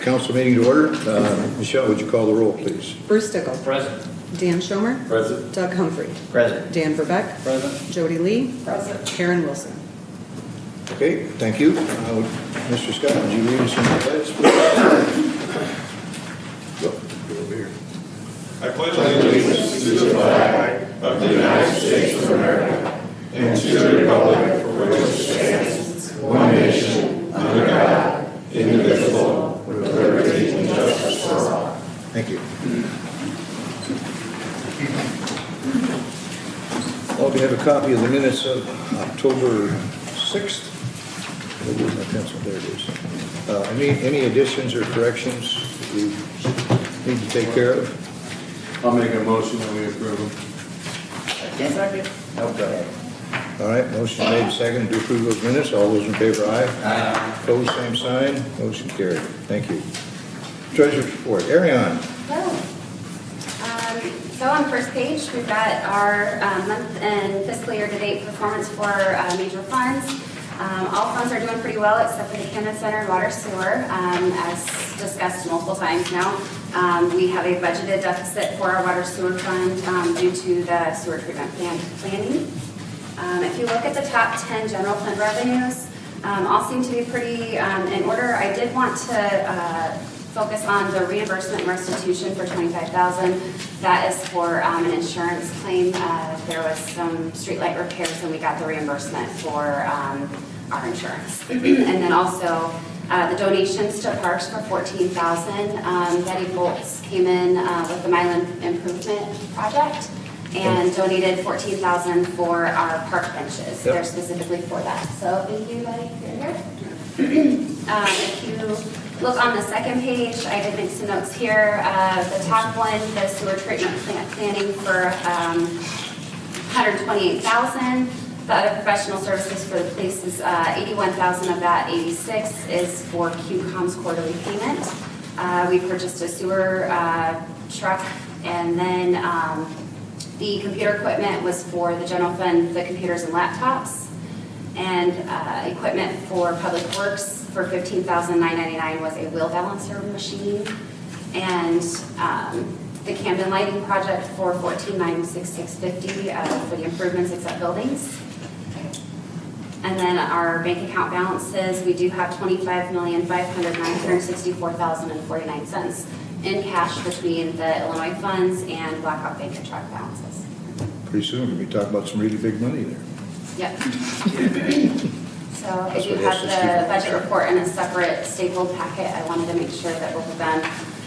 Council meeting to order. Michelle, would you call the roll, please? Bruce Stickle. Present. Dan Schomer. Present. Doug Humphrey. Present. Dan Verbeck. Present. Jody Lee. Present. Karen Wilson. Okay, thank you. Mr. Scott, would you read us in the pledge, please? Go over here. I pledge allegiance to the flag of the United States of America and to the republic for which it stands, one nation, under God, indivisible, with liberty and justice for all. Thank you. Well, we have a copy of the minutes of October 6th. Where's my pencil? There it is. Any additions or corrections that we need to take care of? I'll make a motion that we approve them. Second. No, go ahead. All right, motion made second to approve those minutes. All those in favor, aye. Aye. Opposed, same sign. Motion carried. Thank you. Treasurer's report. Ariane. Hello. So on the first page, we've got our month and fiscal year to date performance for major funds. All funds are doing pretty well except for the Camden Center and Water Sewer. As discussed multiple times now, we have a budgeted deficit for our Water Sewer Fund due to the sewer treatment planning. If you look at the top 10 general fund revenues, all seem to be pretty in order. I did want to focus on the reimbursement and restitution for $25,000. That is for an insurance claim. There was some streetlight repairs and we got the reimbursement for our insurance. And then also the donations to parks for $14,000. Betty Bolts came in with the Milan improvement project and donated $14,000 for our park benches. Yep. They're specifically for that. So thank you, Betty, for your here. If you look on the second page, I did make some notes here. The top one, the sewer treatment plant planning for $128,000. The other professional services for the police is $81,000 of that. $86,000 is for QCOM's quarterly payment. We purchased a sewer truck, and then the computer equipment was for the general fund, the computers and laptops, and equipment for public works for $15,999 was a wheel balancer machine, and the Camden lighting project for $14,966.50 for the improvements except buildings. And then our bank account balances, we do have $25,500,964.49 in cash between the Illinois funds and Blackhawk Bank and Track balances. Pretty soon we'll be talking about some really big money there. Yep. So I That's do what have has to the keep it budget track. report in a separate stapled packet. I wanted to make sure that both of them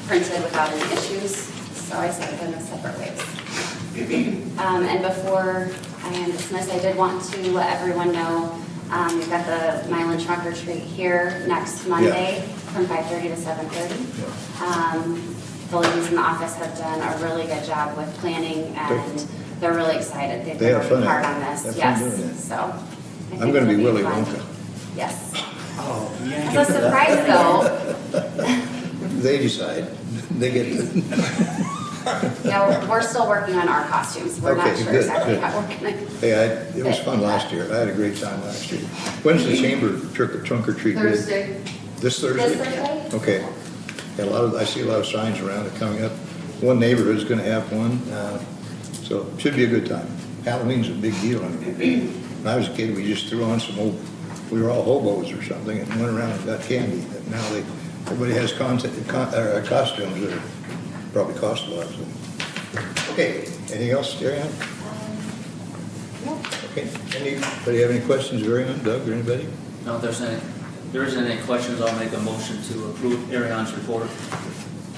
printed without any issues, so I sent them in separate ways. And before I am dismissed, I did want to let everyone know we've got the Milan trunk or treat here next Monday from 5:30 to 7:30. The ladies in the office have done a really good job with planning, and they're really excited. They've They been have working fun hard at on it. this. They have Yes, fun doing it. so. I think I'm going to be it'll Willy fun. Wonka. Yes. Oh, yeah. As a surprise though, They decide. They get to. we're still working on our costumes. We're not Okay, sure good, exactly good. how we're gonna. Hey, it was fun last year. I had a great time last year. When's the chamber trunk or treat? Thursday. This Thursday? This Thursday? Okay. Yeah, I see a lot of signs around it coming up. One neighborhood's going to have one, so it should be a good time. Halloween's a big deal. I mean, when I was a kid, we just threw on we were all hobos or something and went around and got candy. But now everybody has costumes that are probably cost a lot. So. Okay, anything else, Ariane? No. Okay, anybody have any questions, Ariane, Doug, or anybody? No, if there isn't any questions, I'll make a motion to approve Ariane's report.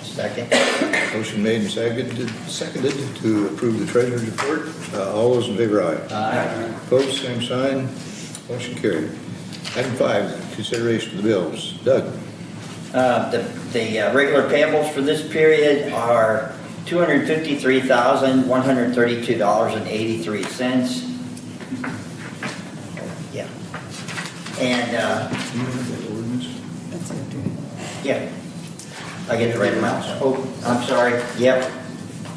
Second. Motion made and seconded to approve the treasurer's report. All those in favor, aye. Aye. Opposed, same sign. Motion carried. Item 5, consideration of the bills. Doug? The regular payables for this period are $253,132.83. Yeah. And, Do you have that ordinance? yeah, I get the right amount. Oh, I'm sorry. Yep.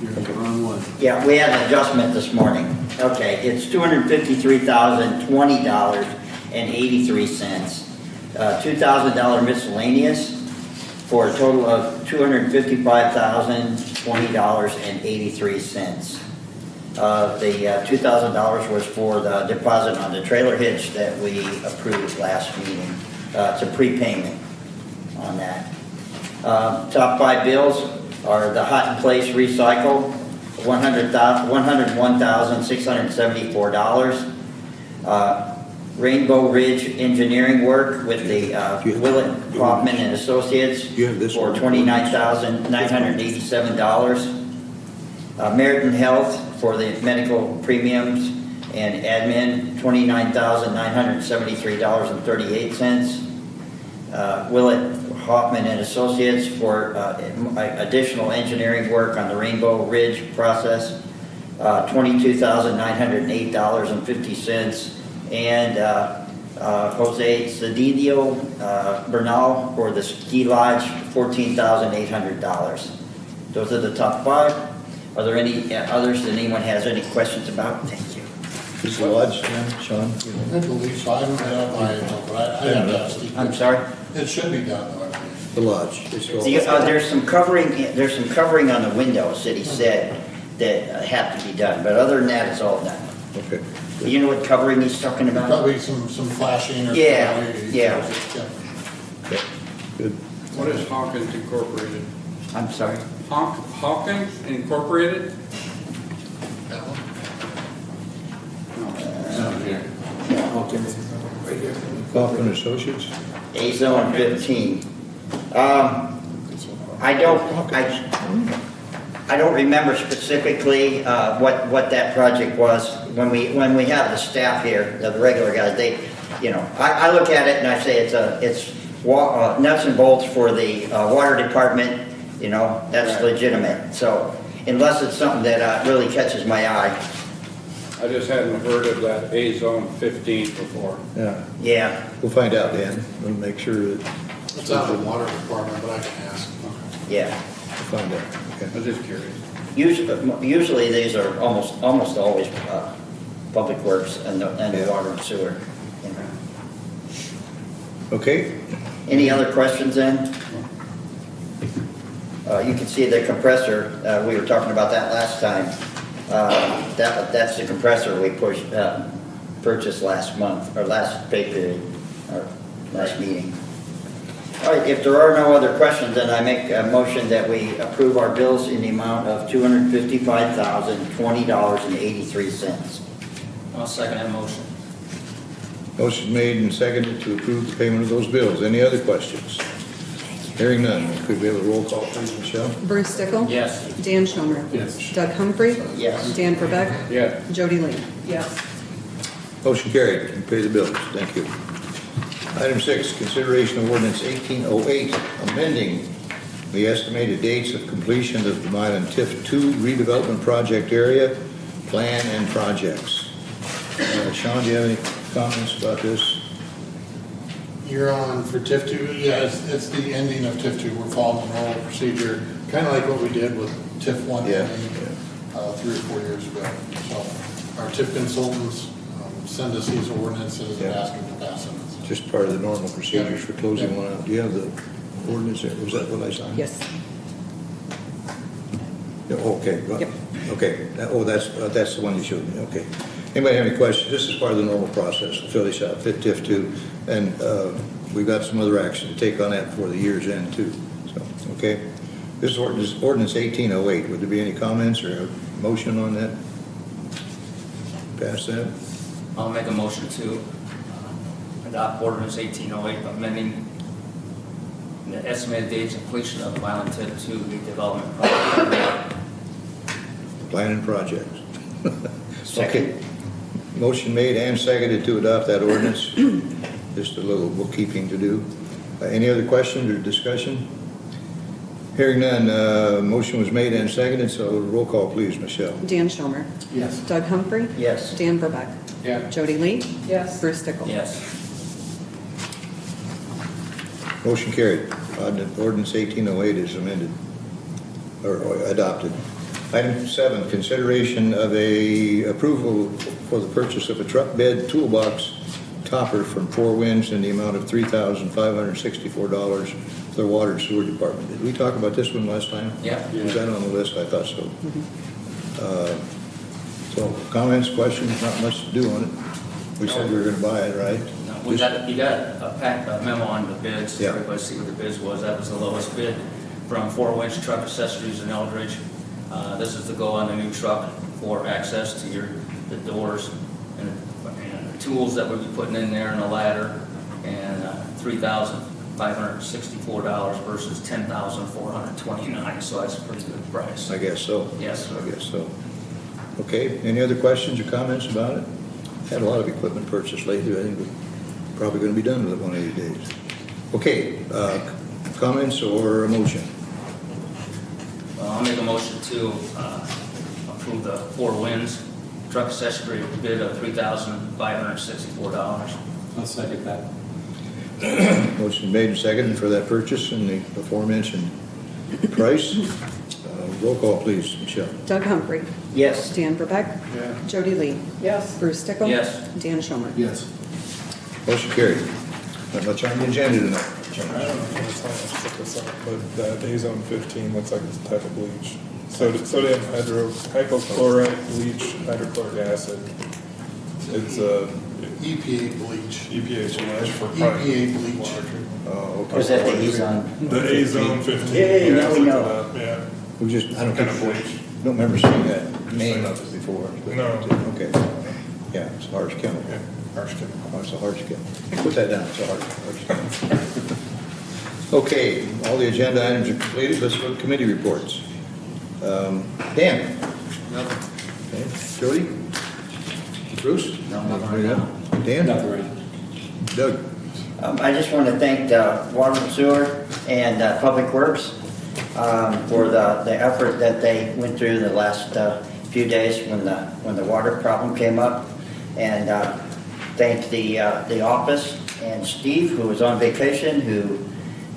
You're on the wrong one. Yeah, we had an adjustment this morning. Okay, it's $253,020.83. $2,000 miscellaneous, for a total of $255,020.83. The $2,000 was for the deposit on the trailer hitch that we approved last meeting. It's a prepayment on that. Top 5 bills are the Hot in Place Recycle, $101,674. Rainbow Ridge Engineering Work with the Willett Hoffman and Associates You have this for one. $29,987. Meriton Health for the medical premiums and admin, $29,973.38. Willett Hoffman and Associates for additional engineering work on the Rainbow Ridge process, $22,908.50. And Jose Cedillo Bernal for the ski lodge, $14,800. Those are the top 5. Are there any others that anyone has any questions about? Thank you. Is the lodge, Sean? I believe so. I don't have my, but I have to ask Steve. I'm sorry? It should be done, though, I believe. The lodge. It's all- There's some covering on the windows that he said that have to be done, but other than that, it's all done. Okay. You know what covering he's talking about? Probably some flashing or. Yeah, yeah. Okay, good. What is Hawkins Incorporated? I'm sorry? Hawkins Incorporated? That one? Kaufman Associates? A-Zone 15. I don't remember specifically what that project was. When we have the staff here, the regular guys, I look at it and I say it's nuts and bolts for the water department, that's Right. legitimate. So unless it's something that really catches my eye, I just hadn't heard of that A-Zone 15 before. Yeah, yeah. we'll find out, Dan. We'll make sure that, It's out of the water department, but I can ask. Yeah. we'll find out. I Okay. was just curious. Usually these are almost always public works and the Yeah. water and sewer. Okay, Any other questions then? You can see the compressor, we were talking about that last time. That's the compressor we purchased last month, or last pay period, or last meeting. All right, if there are no other questions, then I make a motion that we approve our bills in the amount of $255,020.83. I'll second that motion. motion made and seconded to approve the payment of those bills. Any other questions? Hearing none. Could we have a roll call, please, Michelle? Bruce Stickle? Yes. Dan Schomer? Yes. Doug Humphrey? Yes. Dan Verbeck? Yeah. Jody Lee? Yes. Motion carried. You pay the bills. Thank you. Item 6, consideration of ordinance 1808, amending the estimated dates of completion of the Milan TIF 2 redevelopment project area, plan and projects. Sean, do you have any comments about this? You're on for TIF 2, yeah, it's the ending of TIF 2, we're following the normal procedure, kind of like what we did with TIF 1 Yeah. 3 or 4 years ago. So our TIF consultants send us these ordinances and Yeah. ask them to pass them. Just part of the normal procedures for closing one out. Do you have the ordinance there? Was that what I signed? Yes. Yeah, okay. Well, Yep. Okay. That's the one you showed me. Okay. Anybody have any questions? This is part of the normal process. We'll fill this out, fit TIF 2, and we've got some other action to take on that before the year's end too. So, okay. This is ordinance 1808. Would there be any comments or a motion on that? Pass that? I'll make a motion to adopt ordinance 1808, amending the estimated dates of completion of the Milan TIF 2 redevelopment project. Plan and projects. Second. Okay. Motion made and seconded to adopt that ordinance. Just a little bookkeeping to do. Any other questions or discussion? Hearing none, motion was made and seconded, so roll call please, Michelle. Dan Schomer? Yes. Doug Humphrey? Yes. Dan Verbeck? Yeah. Jody Lee? Yes. Bruce Stickle? Yes. Motion carried. Ordinance 1808 is amended, or adopted. Item 7, consideration of a approval for the purchase of a truck bed toolbox topper from Four Winds in the amount of $3,564 for the water and sewer department. Did we talk about this one last time? Yeah. Was that on the list? I thought so. So comments, questions, not much to do on it. We said we were gonna buy it, right? No, you got a memo on the bids, Yeah. everybody see what the bids was, that was the lowest bid from 4-Winch Truck Accessories in Eldridge. This is to go on the new truck for access to the doors and the tools that we'll be putting in there and a ladder, and $3,564 versus $10,429, so that's a pretty good price. I guess so. Yes, sir. I guess so. Okay, any other questions or comments about it? Had a lot of equipment purchased lately. I think we're probably gonna be done with it one of these days. Okay, comments or a motion? I'll make a motion to approve the 4 Winds Truck Accessory bid of $3,564. I'll second that. Motion made and seconded for that purchase and the aforementioned price. Roll call, please, Michelle. Doug Humphrey. Yes. Dan Verbeck. Yeah. Jody Lee. Yes. Bruce Stickle. Yes. Dan Schomer. Yes. Motion carried. Not much on the agenda tonight. I don't know if it's time to put this up, but the A-Zone 15 looks like it's a type of bleach. Sodium hypochlorite bleach, hydrochloric acid. It's EPA bleach. EPA bleach for EPA private bleach. water treatment. Oh, Was okay. that the Ezon? The A-Zone 15. Yeah, you now guys we looked know. it up, yeah. We just, I don't Kind think, of bleach. don't remember seeing that name of it before. but- No. Okay. Yeah, it's a harsh chemical. Yeah, harsh chemical. Oh, it's a harsh chemical. Put that down, it's a harsh chemical. Okay, all the agenda items are completed. Let's go to committee reports. Dan? Nothing. Okay. Jody? Bruce? No, nothing right now. Dan? Nothing right. Doug? I just want to thank Water and Sewer and Public Works for the effort that they went through the last few days when the water problem came up. And thank the office and Steve, who was on vacation, who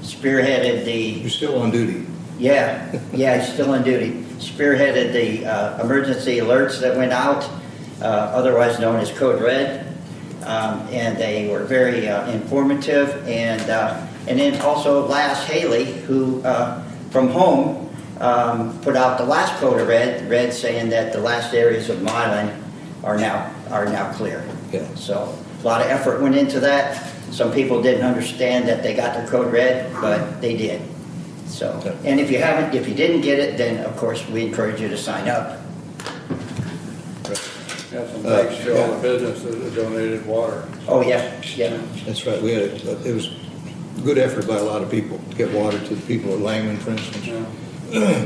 spearheaded You're still on duty. yeah, he's still on duty. Spearheaded the emergency alerts that went out, otherwise known as Code Red. And they were very informative. And then also Lass Haley, who from home put out the last Code Red saying that the last areas of Milan are now clear. Yeah. So a lot of effort went into that. Some people didn't understand that they got their Code Red, but they did. So, and if you didn't get it, then of course we encourage you to sign up. Yeah, some thanks to all the businesses that donated water. Oh, yeah. That's right. We had, it was a good effort by a lot of people to get water to the people at Langman, for instance.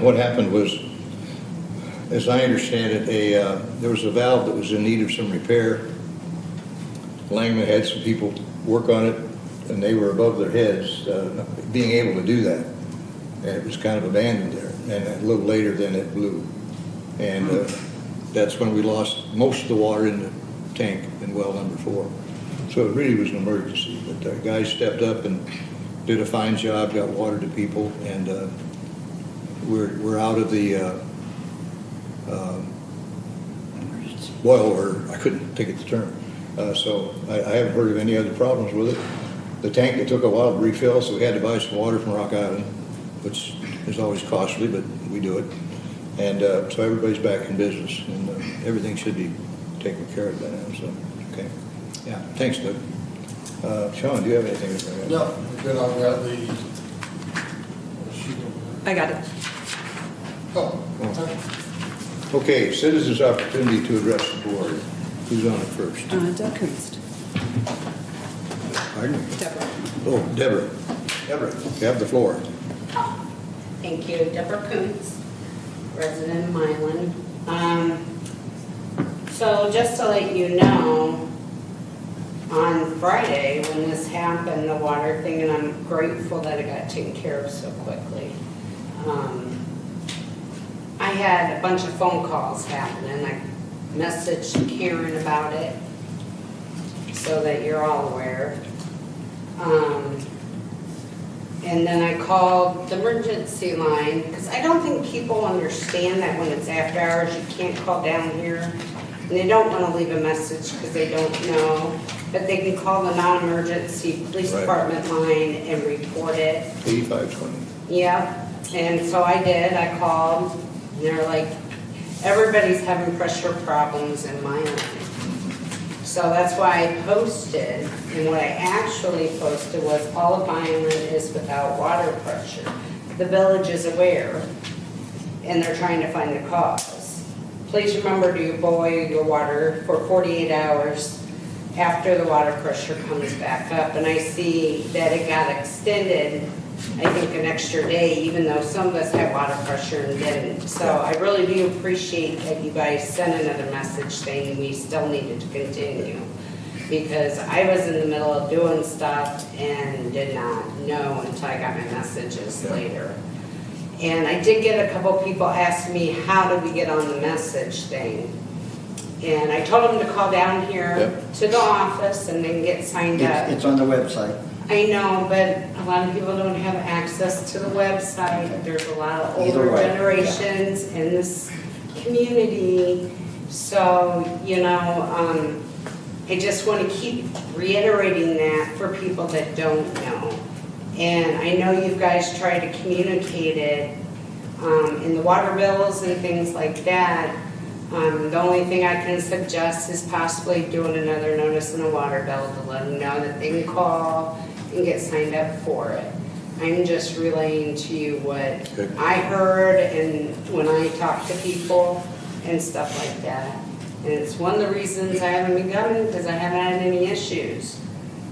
What happened was, as I understand it, there was a valve that was in need of some repair. Langman had some people work on it, and they were above their heads, being able to do that. And it was kind of abandoned there. And a little later, then it blew. And that's when we lost most of the water in the tank in well number 4. So it really was an emergency. But guys stepped up and did a fine job, got water to people, and we're out of the boil order. I couldn't think of the term. So I haven't heard of any other problems with it. The tank, it took a while to refill, so we had to buy some water from Rock Island, which is always costly, but we do it. And so everybody's back in business, and everything should be taken care of by now, so, okay. Yeah, thanks, Doug. Sean, do you have anything to bring up? No, good, I've got the. I got it. Oh. Okay, citizens' opportunity to address the board. Who's on it first? Doug Kunst. Pardon me? Deborah. Oh, Deborah. Deborah, you have the floor. Thank you, Deborah Kuntz, resident of Milan. So just to let you know, on Friday, when this happened, the water thing, and I'm grateful that it got taken care of so quickly. I had a bunch of phone calls happening. I messaged Karen about it so that you're all aware. And then I called the emergency line, because I don't think people understand that when it's after hours, you can't call down here. And they don't want to leave a message because they don't know. but they can call the non-emergency police Right. department line and report it. 8520. Yep, and so I did, I called, and they're like, everybody's having pressure problems in Milan. So that's why I posted, and what I actually posted was all of Milan is without water pressure. The village is aware, and they're trying to find the cause. Please remember to boil your water for 48 hours after the water pressure comes back up. And I see that it got extended, I think, an extra day, even though some of us had water pressure and didn't. So I really do appreciate that you guys sent another message saying we still needed to continue. Because I was in the middle of doing stuff and did not know until I got my messages later. And I did get a couple people ask me, how do we get on the message thing? And I told them to call down here Yep. to the office and then get signed up. It's on the website. I know, but a lot of people don't have access to the website. There's a lot of Either older way, generations in this community. So, I just want to keep reiterating that for people that don't know. And I know you guys try to communicate it in the water bills and things like that. The only thing I can suggest is possibly doing another notice in the water bill to let them know that they can call and get signed up for it. I'm just relaying to you what Okay. I heard and when I talk to people and stuff like that. And it's one of the reasons I haven't been coming, because I haven't had any issues.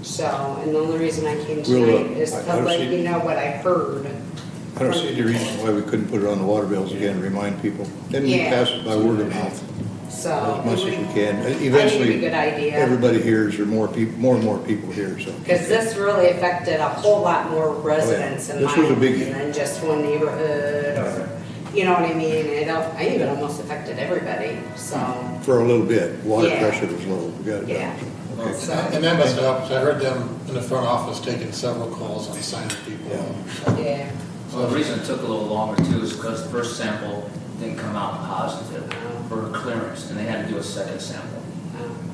So, and the only reason I came We'll, tonight is I to don't let see- you know what I heard. I don't see any reason why we couldn't put it on the water bills again, and remind people. Then we Yeah. pass it by word of mouth So. as much as we can. I think it'd Eventually, be a good idea. everybody hears, or more and more people hear, so. Because this really affected a whole lot more residents in This was a Milan biggie. than just one neighborhood or, you know what I mean? I think it almost affected everybody, so, For a little bit, water Yeah. pressure was low. We got it yeah. down. Okay. So, And that must help, 'cause I heard them in the front office taking several calls on signing people. yeah. Well, the reason it took a little longer too is because the first sample didn't come out positive for clearance, and they had to do a second sample.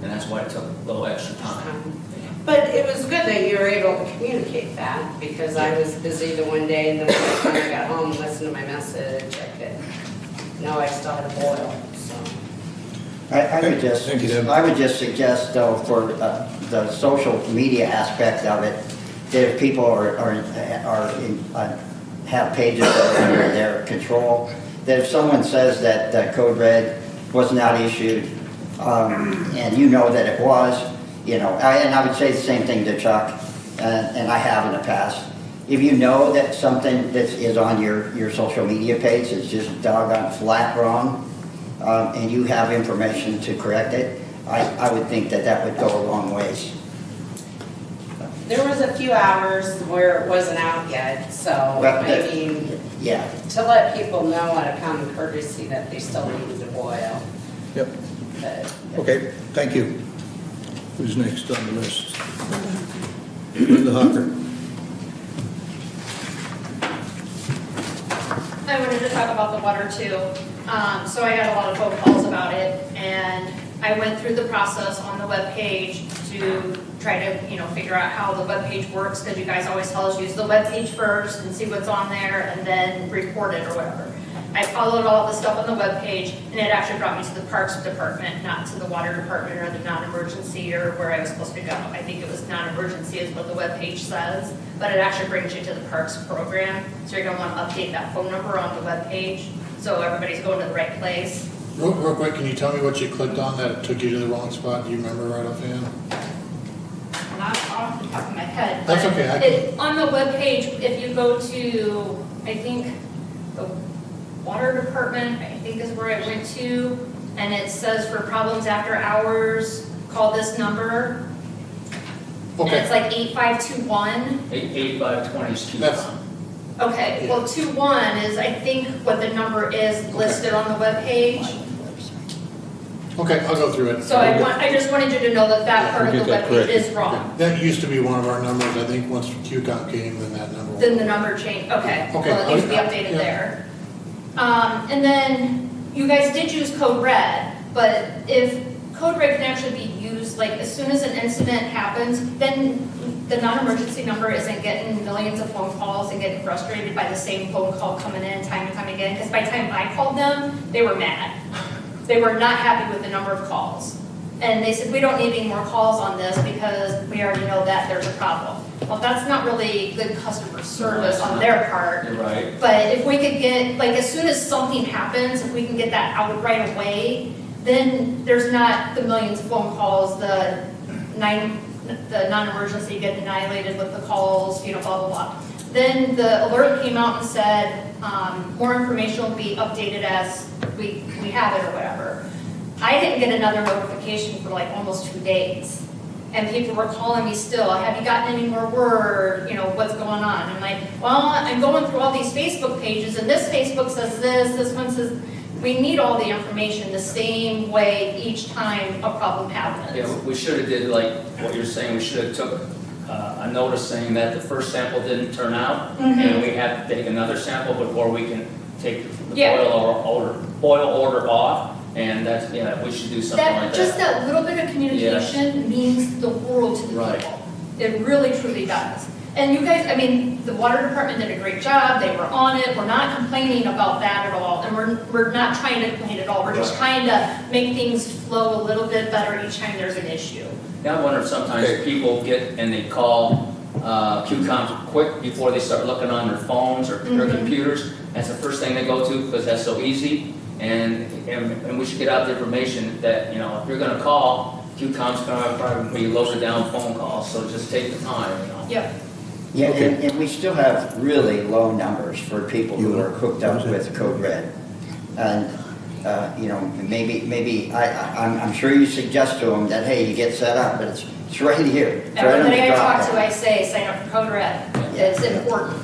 And that's why it took a little extra time. But it was good that you were able to communicate that, because I was busy the one day, and then when I got home, listened to my message, I could, know I still had a boil, so. I would just, Thank you, Deb. I would just suggest though, for the social media aspect of it, that if people have pages that are under their control, that if someone says that Code Red was not issued, and you know that it was, and I would say the same thing to Chuck, and I have in the past. If you know that something that is on your social media page is just doggone flat wrong, and you have information to correct it, I would think that would go a long ways. There was a few hours where it wasn't out yet, so, Well, I mean, Yeah, to let people know out of common courtesy that they still needed to boil. Yep, But okay, thank you. Who's next on the list? Linda Hawker. I wanted to talk about the water too. So I got a lot of phone calls about it, and I went through the process on the webpage to try to, figure out how the webpage works, because you guys always tell us use the webpage first and see what's on there, and then report it or whatever. I followed all the stuff on the webpage, and it actually brought me to the Parks Department, not to the Water Department or the non-emergency or where I was supposed to go. I think it was non-emergency is what the webpage says, but it actually brings you to the Parks program. So you're gonna want to update that phone number on the webpage, so everybody's going to the right place. Real quick, can you tell me what you clicked on that took you to the wrong spot? Do you remember right offhand? Not off the top of my head. That's but okay, On the webpage, if you go to, I think, the Water Department, I think is where I went to, and it says for problems after hours, call this number. And it's Okay, like 8521. 8520 is too That's- long. Okay, well, 21 is, I think, what the number is listed on the webpage. okay, I'll go through it. So I just wanted you to know that that part of the We'll get that webpage is corrected. wrong. That used to be one of our numbers, I think once QCOM came, then that number. Then the number changed, okay, Okay, well, it needs to be yeah. updated there. And then, you guys did use Code Red, but if Code Red can actually be used happens. Like, as soon as an incident happens, then the non-emergency number isn't getting millions of phone calls and getting frustrated by the same phone call coming in time and time again. Because by the time I called them, they were mad. They were not happy with the number of calls. And they said, we don't need any more calls on this because we already know that there's a problem. Well, that's not really good customer service on their part. You're right. But if we could get, like, as soon as something happens, if we can get that out right away, then there's not the millions of phone calls, the non-emergency getting annihilated with the calls, you know, blah, blah, blah. Then the alert came out and said, more information will be updated as we have it or whatever. I didn't get another notification for like almost 2 days. And people were calling me still, have you gotten any more word, you know, what's going on? I'm like, well, I'm going through all these Facebook pages, and this Facebook says this one says, we need all the information the same way each time a problem happens. Yeah, we should have did like what you're saying, we should have took a notice saying that the first sample didn't turn out, and we had to take another sample before we can take the boil order off, and that's, yeah, we should do something like that. Just that little bit of communication means the world to the Right. people. It really truly does. And you guys, I mean, the water department did a great job, they were on it, we're not complaining about that at all, and we're not trying to complain at all, we're just trying to make things flow a little bit better each time there's an issue. Yeah, I wonder if sometimes people get and they call QCOM quick before they start looking on their phones or their computers. That's the first thing they go to because that's so easy. And we should get out the information that, you know, if you're gonna call, QCOM's gonna probably be loaded down phone calls, so just take the time, you know. Yep. Yeah, Okay. and we still have really low numbers for people who are hooked up with Code Red. And, you know, maybe, I'm sure you suggest to them that, hey, you get set up, but it's right here. It's right on the Everybody I drop talk to, down. I say, sign up for Code Red, it's important.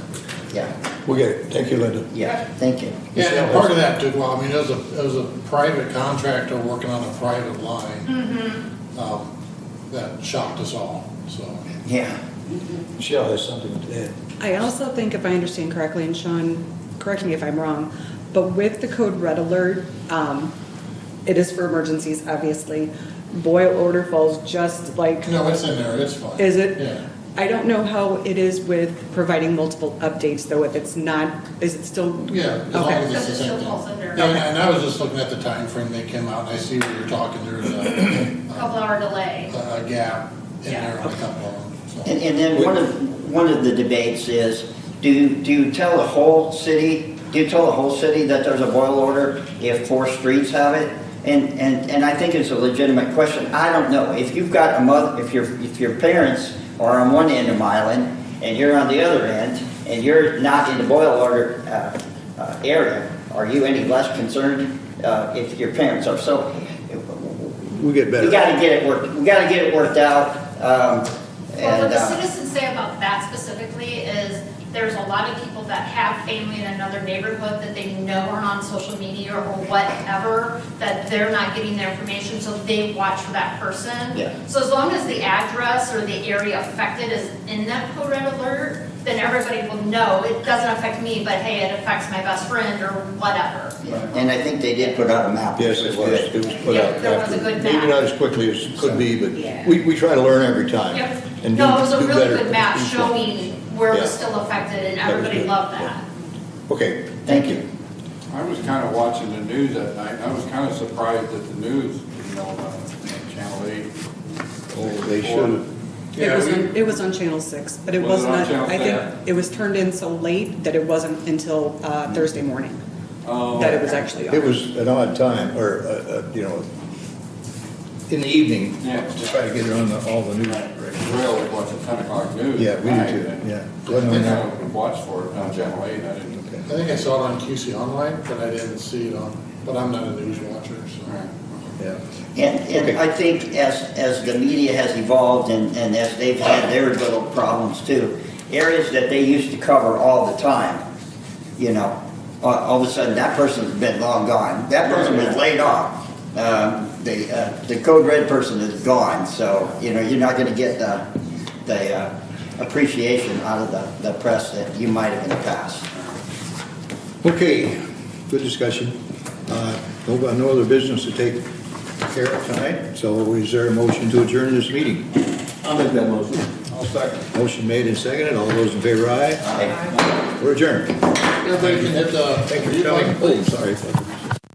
Yeah, We'll get it. Thank you, Linda. yeah, thank you. Yeah, and part of that too, well, I mean, it was a private contractor working on a private line. That shocked us all, so. Yeah. Michelle has something to add. I also think, if I understand correctly, and Sean, correct me if I'm wrong, but with the code red alert, it is for emergencies, obviously. Boil order falls just like, No, it's in there, it's fine. is it? Yeah. I don't know how it is with providing multiple updates, though, if it's not, is it still? Yeah, as long Okay. as it's Because the it same still thing. falls under Yeah, and I was just looking at the time frame they came out, and I see where you're talking, there's a couple hour delay. a gap in there on a couple of them, so. And then one of the debates is, do you tell the whole city that there's a boil order if 4 streets have it? And I think it's a legitimate question. I don't know. If you've got a mother, if your parents are on one end of Milan and you're on the other end and you're not in the boil order area, are you any less concerned if your parents are? So We'll get better. we got to get it worked out. Well, what the And citizens say about that specifically is there's a lot of people that have family in another neighborhood that they know are on social media or whatever, that they're not getting their information, so they watch for that person. Yeah. So as long as the address or the area affected is in that code red alert, then everybody will know, it doesn't affect me, but hey, it affects my best friend or whatever. and I think they did put out a map. Yes, which it was. good. It was put Yeah, out there was a after. good Maybe map. not as quickly as could be, Yeah. but we try to learn every time. Yep. And No, it was a do really better good map each one. showing where it was Yeah. still affected, and That was everybody good. loved that. Okay, Thank you. I was kind of watching the news that night, and I was kind of surprised that the news, you know, Channel 8. oh, they should. It was on Channel 6, but it Was was it on not, Channel I think 6? it was turned in so late that it wasn't until Thursday morning Oh, that it was actually on. It was an odd time, or, you know, in the evening, Yeah. to try to get it on all the news. Really watching 10 o'clock news. Yeah, we at do night, too, and yeah. I Wasn't on think I there. would watch for it on Channel 8, I didn't. Okay. I think I saw it on QC Online, but I didn't see it on, but I'm not a news watcher, so. Yeah. And Okay. I think as the media has evolved and as they've had their little problems too, areas that they used to cover all the time, you know, all of a sudden that person's been long gone. That person was laid off. The Code Red person is gone, so, you know, you're not gonna get the appreciation out of the press that you might have in the past. Okay, good discussion. No other business to take Carol tonight, so is there a motion to adjourn this meeting? I'll make that motion. I'll second. Motion made and seconded, all those in favor, aye? We're adjourned. Everybody can hit the. Thank you for coming. Oh, sorry.